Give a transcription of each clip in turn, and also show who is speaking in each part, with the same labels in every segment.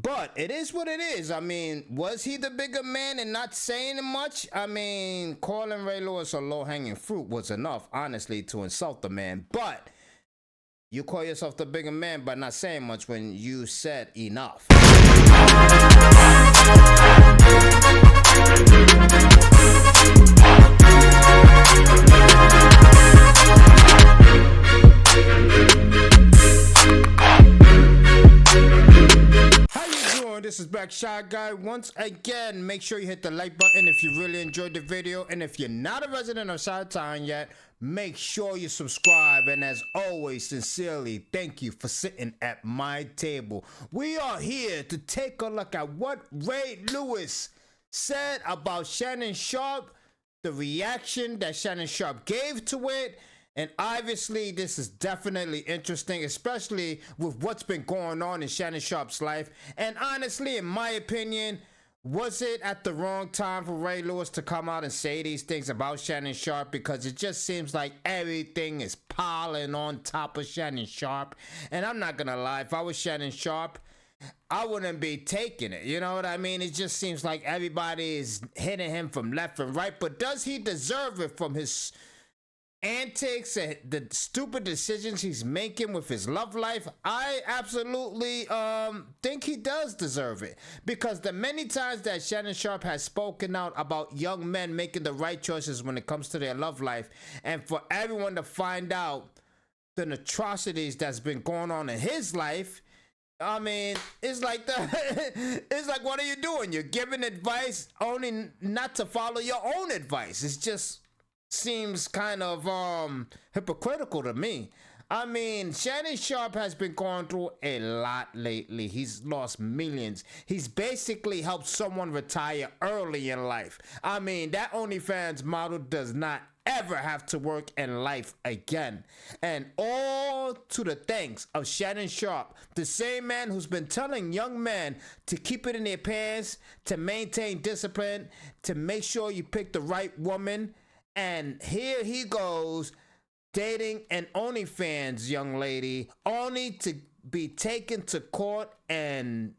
Speaker 1: But it is what it is. I mean, was he the bigger man and not saying much? I mean, calling Ray Lewis a low-hanging fruit was enough, honestly, to insult the man. But you call yourself the bigger man by not saying much when you said enough. This is Black Shy Guy. Once again, make sure you hit the like button if you really enjoyed the video. And if you're not a resident of Chi-Town yet, make sure you subscribe. And as always, sincerely, thank you for sitting at my table. We are here to take a look at what Ray Lewis said about Shannon Sharpe, the reaction that Shannon Sharpe gave to it. And obviously, this is definitely interesting, especially with what's been going on in Shannon Sharpe's life. And honestly, in my opinion, was it at the wrong time for Ray Lewis to come out and say these things about Shannon Sharpe? Because it just seems like everything is piling on top of Shannon Sharpe. And I'm not going to lie, if I was Shannon Sharpe, I wouldn't be taking it. You know what I mean? It just seems like everybody is hitting him from left and right. But does he deserve it from his antics and the stupid decisions he's making with his love life? I absolutely think he does deserve it, because the many times that Shannon Sharpe has spoken out about young men making the right choices when it comes to their love life, and for everyone to find out the atrocities that's been going on in his life, I mean, it's like it's like, what are you doing? You're giving advice only not to follow your own advice. It's just seems kind of hypocritical to me. I mean, Shannon Sharpe has been going through a lot lately. He's lost millions. He's basically helped someone retire early in life. I mean, that OnlyFans model does not ever have to work in life again. And all to the thanks of Shannon Sharpe, the same man who's been telling young men to keep it in their pants, to maintain discipline, to make sure you pick the right woman. And here he goes, dating an OnlyFans young lady, only to be taken to court and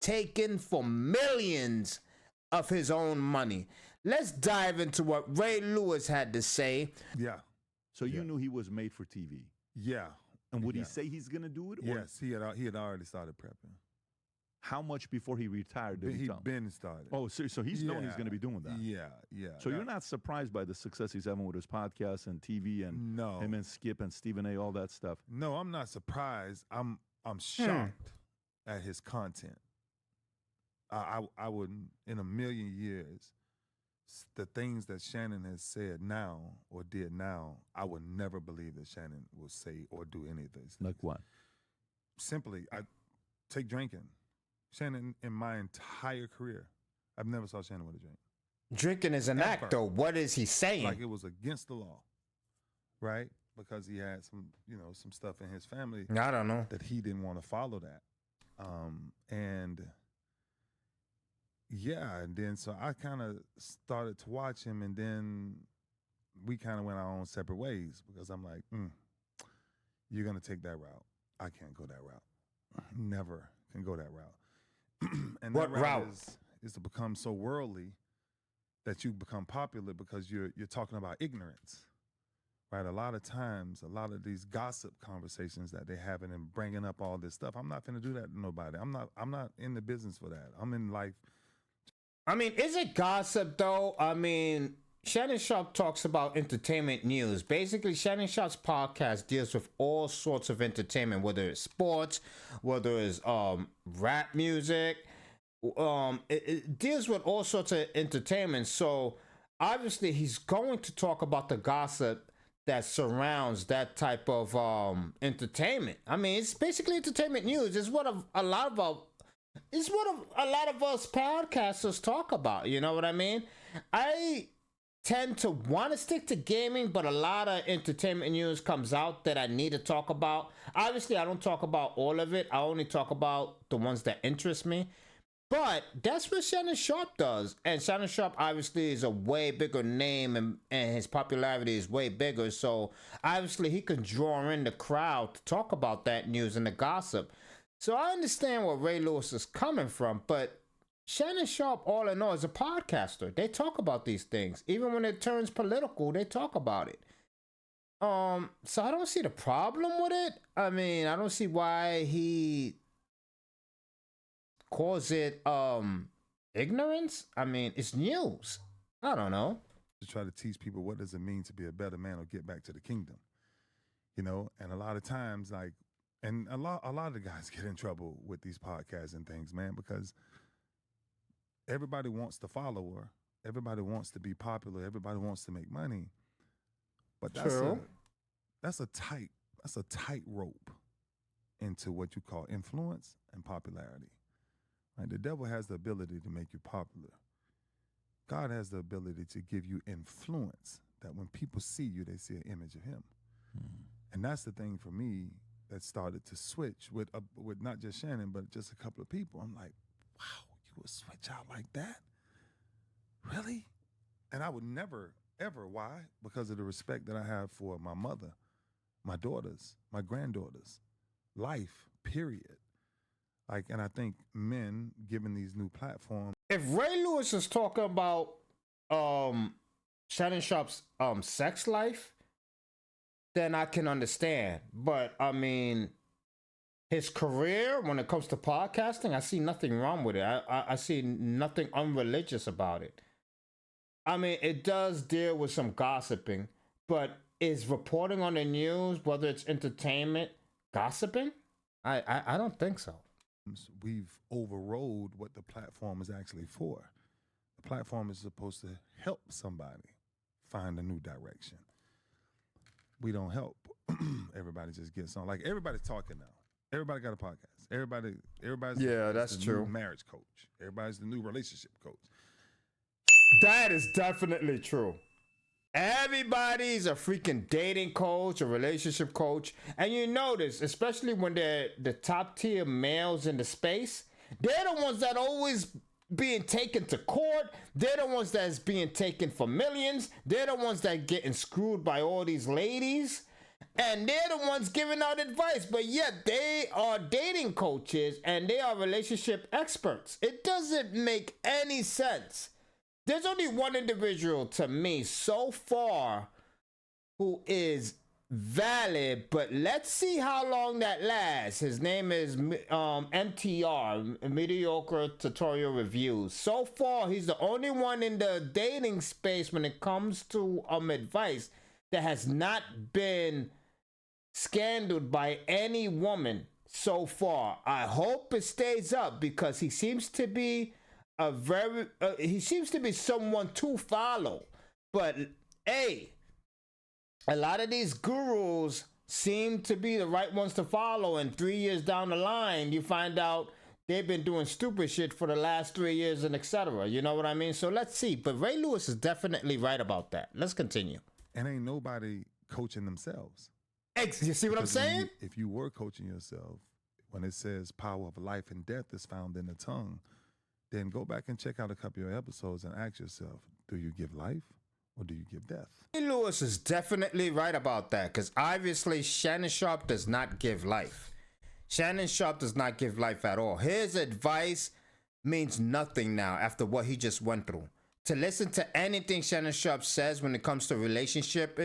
Speaker 1: taken for millions of his own money. Let's dive into what Ray Lewis had to say.
Speaker 2: Yeah.
Speaker 3: So you knew he was made for TV?
Speaker 2: Yeah.
Speaker 3: And would he say he's going to do it?
Speaker 2: Yes, he had already started prepping.
Speaker 3: How much before he retired did he tell?
Speaker 2: He'd been started.
Speaker 3: Oh, so he's known he's going to be doing that.
Speaker 2: Yeah.
Speaker 3: So you're not surprised by the success he's having with his podcast and TV and him and Skip and Stephen A., all that stuff?
Speaker 2: No, I'm not surprised. I'm shocked at his content. I wouldn't, in a million years, the things that Shannon has said now or did now, I would never believe that Shannon will say or do any of this.
Speaker 3: Like what?
Speaker 2: Simply, I take drinking. Shannon, in my entire career, I've never saw Shannon with a drink.
Speaker 1: Drinking is an act, though. What is he saying?
Speaker 2: Like it was against the law, right? Because he had some stuff in his family.
Speaker 1: I don't know.
Speaker 2: That he didn't want to follow that. And then so I kind of started to watch him, and then we kind of went our own separate ways, because I'm like, you're going to take that route. I can't go that route. Never can go that route. And
Speaker 1: what
Speaker 2: that
Speaker 1: route
Speaker 2: is to become so worldly that you become popular because you're talking about ignorance, right? A lot of times, a lot of these gossip conversations that they're having and bringing up all this stuff, I'm not finna do that to nobody. I'm not in the business for that. I'm in life.
Speaker 1: I mean, is it gossip though? I mean, Shannon Sharpe talks about entertainment news. Basically, Shannon Sharpe's podcast deals with all sorts of entertainment, whether it's sports, whether it's rap music. It deals with all sorts of entertainment. So obviously, he's going to talk about the gossip that surrounds that type of entertainment. I mean, it's basically entertainment news. It's what a lot of us podcasters talk about. You know what I mean? I tend to want to stick to gaming, but a lot of entertainment news comes out that I need to talk about. Obviously, I don't talk about all of it. I only talk about the ones that interest me. But that's what Shannon Sharpe does. And Shannon Sharpe obviously is a way bigger name, and his popularity is way bigger. So obviously he can draw in the crowd to talk about that news and the gossip. So I understand where Ray Lewis is coming from, but Shannon Sharpe, all in all, is a podcaster. They talk about these things. Even when it turns political, they talk about it. So I don't see the problem with it. I mean, I don't see why he calls it ignorance. I mean, it's news. I don't know.
Speaker 2: To try to teach people what does it mean to be a better man or get back to the kingdom. You know, and a lot of times, like, and a lot of the guys get in trouble with these podcasts and things, man, because everybody wants the follower, everybody wants to be popular, everybody wants to make money. But that's a tight rope into what you call influence and popularity. Right? The devil has the ability to make you popular. God has the ability to give you influence that when people see you, they see an image of him. Mm-hmm. And that's the thing for me that started to switch with not just Shannon, but just a couple of people. I'm like, wow, you would switch out like that? Really? And I would never, ever. Why? Because of the respect that I have for my mother, my daughters, my granddaughters, life, period. Like, and I think men, given these new platforms.
Speaker 1: If Ray Lewis is talking about Shannon Sharpe's sex life, then I can understand. But I mean, his career, when it comes to podcasting, I see nothing wrong with it. I see nothing unreligious about it. I mean, it does deal with some gossiping, but is reporting on the news, whether it's entertainment, gossiping? I don't think so.
Speaker 2: We've overrode what the platform is actually for. The platform is supposed to help somebody find a new direction. We don't help. Everybody just gets on. Like, everybody's talking now. Everybody got a podcast. Everybody's
Speaker 1: that's
Speaker 2: the
Speaker 1: true.
Speaker 2: New marriage coach. Everybody's the new relationship coach.
Speaker 1: That is definitely true. Everybody's a freaking dating coach, a relationship coach. And you notice, especially when they're the top tier males in the space, they're the ones that always being taken to court. They're the ones that's being taken for millions. They're the ones that getting screwed by all these ladies. And they're the ones giving out advice. But yet they are dating coaches and they are relationship experts. It doesn't make any sense. There's only one individual to me so far who is valid, but let's see how long that lasts. His name is MTR, Mediocre Tutorial Reviews. So far, he's the only one in the dating space when it comes to advice that has not been scandaled by any woman so far. I hope it stays up because he seems to be someone to follow. But hey, a lot of these gurus seem to be the right ones to follow, and 3 years down the line you find out they've been doing stupid shit for the last 3 years and etc. You know what I mean? So let's see. But Ray Lewis is definitely right about that. Let's continue.
Speaker 2: And ain't nobody coaching themselves.
Speaker 1: You see what I'm saying?
Speaker 2: If you were coaching yourself, when it says power of life and death is found in the tongue, then go back and check out a couple of episodes and ask yourself, do you give life or do you give death?
Speaker 1: Ray Lewis is definitely right about that, because obviously Shannon Sharpe does not give life. Shannon Sharpe does not give life at all. His advice means nothing now after what he just went through. To listen to anything Shannon Sharpe says when it comes to relationship,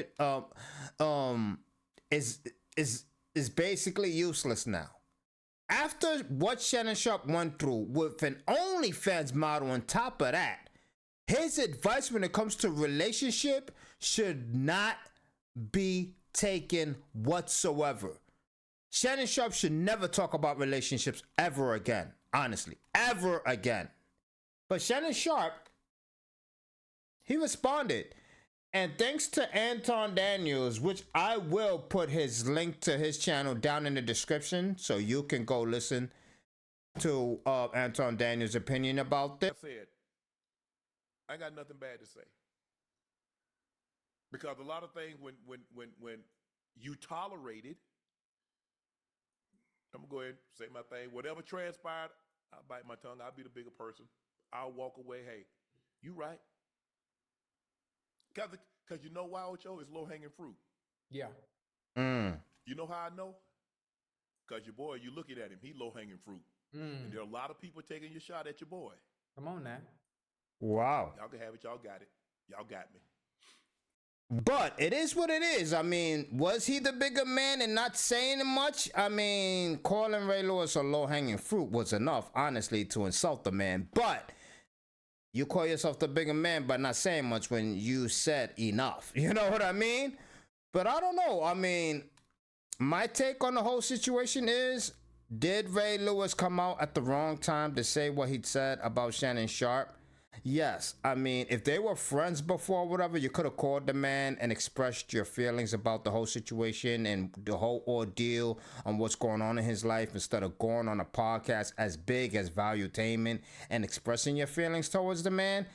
Speaker 1: is basically useless now. After what Shannon Sharpe went through with an OnlyFans model on top of that, his advice when it comes to relationship should not be taken whatsoever. Shannon Sharpe should never talk about relationships ever again. Honestly, ever again. But Shannon Sharpe, he responded. And thanks to Anton Daniels, which I will put his link to his channel down in the description so you can go listen to Anton Daniels' opinion about this.
Speaker 4: I said, I got nothing bad to say. Because a lot of things when you tolerate it, I'm going to go ahead and say my thing. Whatever transpired, I'll bite my tongue. I'll be the bigger person. I'll walk away. Hey, you right. Because you know why, Ocho? It's low-hanging fruit.
Speaker 5: Yeah.
Speaker 4: You know how I know? Because your boy, you looking at him, he low-hanging fruit. And there are a lot of people taking your shot at your boy.
Speaker 5: Come on now.
Speaker 1: Wow.
Speaker 4: Y'all can have it. Y'all got it. Y'all got me.
Speaker 1: But it is what it is. I mean, was he the bigger man and not saying much? I mean, calling Ray Lewis a low-hanging fruit was enough, honestly, to insult the man. But you call yourself the bigger man by not saying much when you said enough. You know what I mean? But I don't know. I mean, my take on the whole situation is, did Ray Lewis come out at the wrong time to say what he'd said about Shannon Sharpe? Yes. I mean, if they were friends before or whatever, you could have called the man and expressed your feelings about the whole situation and the whole ordeal on what's going on in his life instead of going on a podcast as big as Valuetainment and expressing your feelings towards the man.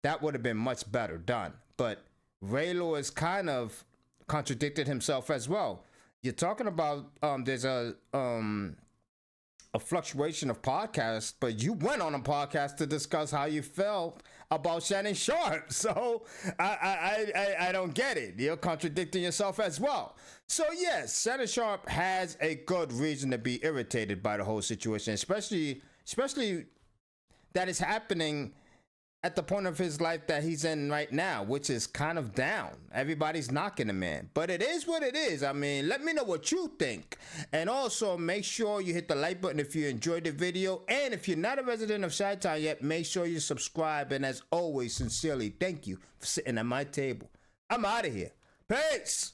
Speaker 1: That would have been much better done. But Ray Lewis kind of contradicted himself as well. You're talking about there's a fluctuation of podcasts, but you went on a podcast to discuss how you felt about Shannon Sharpe. So I don't get it. You're contradicting yourself as well. So yes, Shannon Sharpe has a good reason to be irritated by the whole situation, especially that it's happening at the point of his life that he's in right now, which is kind of down. Everybody's knocking him in. But it is what it is. I mean, let me know what you think. And also, make sure you hit the like button if you enjoyed the video. And if you're not a resident of Chi-Town yet, make sure you subscribe. And as always, sincerely, thank you for sitting at my table. I'm out of here. Peace!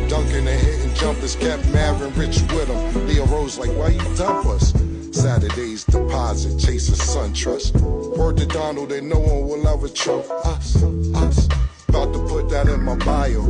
Speaker 6: Dunking and hitting jumpers, kept Marvin Rich with him. Leo Rose like, why you dump us? Saturday's deposit, chasing SunTrust. Word to Donald that no one will ever trump us. About to put that in my bio.